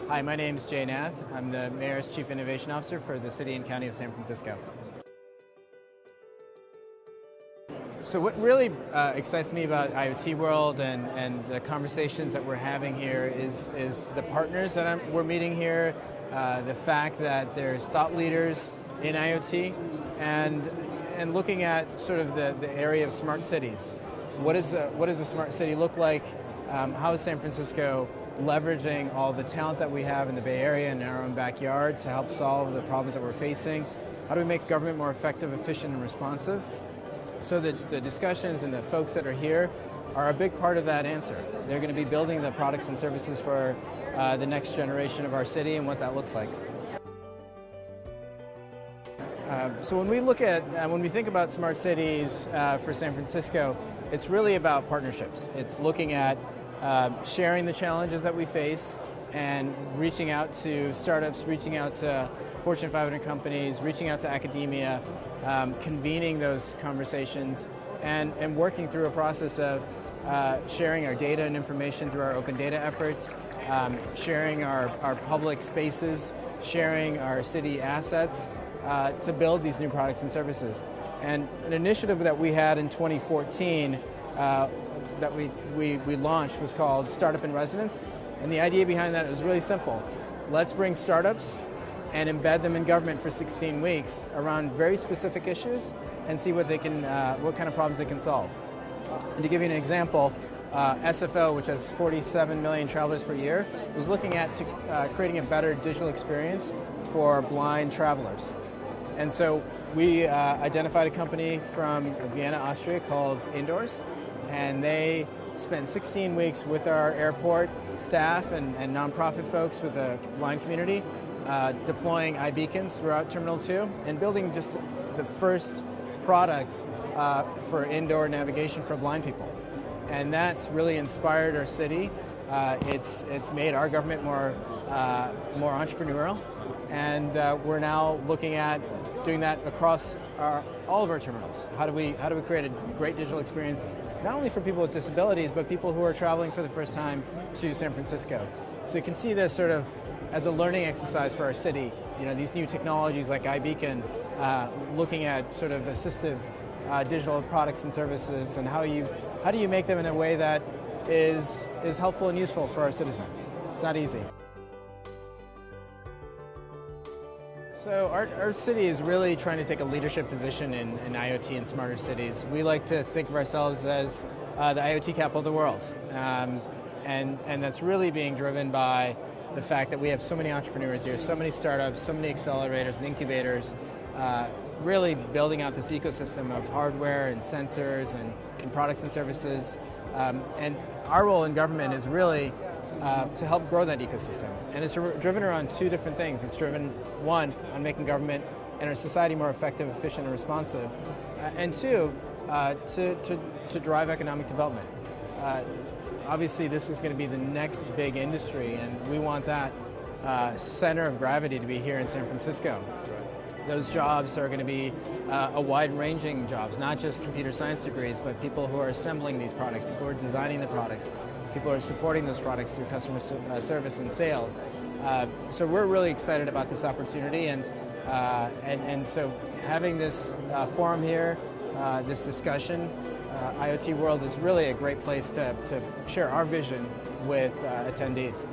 Hi, my name is Nath. I'm the Mayor's Chief Innovation Officer for the City and County of San Francisco. So what really excites me about IoT World and the conversations that we're having here is the partners that we're meeting here, the fact that there's thought leaders in IoT, and looking at sort of the area of smart cities. What does a smart city look like? How is San Francisco leveraging all the talent that we have in the Bay Area and in our own backyard to help solve the problems that we're facing? How do we make government more effective, efficient, and responsive? So the discussions and the folks that are here are a big part of that answer. They're going to be building the products and services for the next generation of our city and what that looks like. So when we think about smart cities for San Francisco, it's really about partnerships. It's looking at sharing the challenges that we face and reaching out to startups, reaching out to Fortune 500 companies, reaching out to academia, convening those conversations, and working through a process of sharing our data and information through our open data efforts, sharing our public spaces, sharing our city assets to build these new products and services. And an initiative that we had in 2014 that we launched was called Startup in Residence. And the idea behind that was really simple. Let's bring startups and embed them in government for 16 weeks around very specific issues and see what kind of problems they can solve. And to give you an example, SFO, which has 47 million travelers per year, was looking at creating a better digital experience for blind travelers. And so we identified a company from Vienna, Austria called Indoors, and they spent 16 weeks with our airport staff and nonprofit folks with the blind community, deploying iBeacons throughout Terminal 2 and building just the first product for indoor navigation for blind people. And that's really inspired our city. It's made our government more entrepreneurial, and we're now looking at doing that across all of our terminals. How do we create a great digital experience, not only for people with disabilities, but people who are traveling for the first time to San Francisco? So you can see this sort of as a learning exercise for our city. You know, these new technologies like iBeacon, looking at sort of assistive digital products and services, and how do you make them in a way that is helpful and useful for our citizens? It's not easy. So our city is really trying to take a leadership position in IoT and smarter cities. We like to think of ourselves as the IoT capital of the world. And that's really being driven by the fact that we have so many entrepreneurs here, so many startups, so many accelerators and incubators, really building out this ecosystem of hardware and sensors and products and services. And our role in government is really to help grow that ecosystem. And it's driven around two different things. It's driven, one, on making government and our society more effective, efficient, and responsive, and two, to drive economic development. Obviously, this is going to be the next big industry, and we want that center of gravity to be here in San Francisco. Those jobs are going to be a wide-ranging jobs, not just computer science degrees, but people who are assembling these products, people who are designing the products, people who are supporting those products through customer service and sales. So we're really excited about this opportunity, and so having this forum here, this discussion, IoT World is really a great place to share our vision with attendees.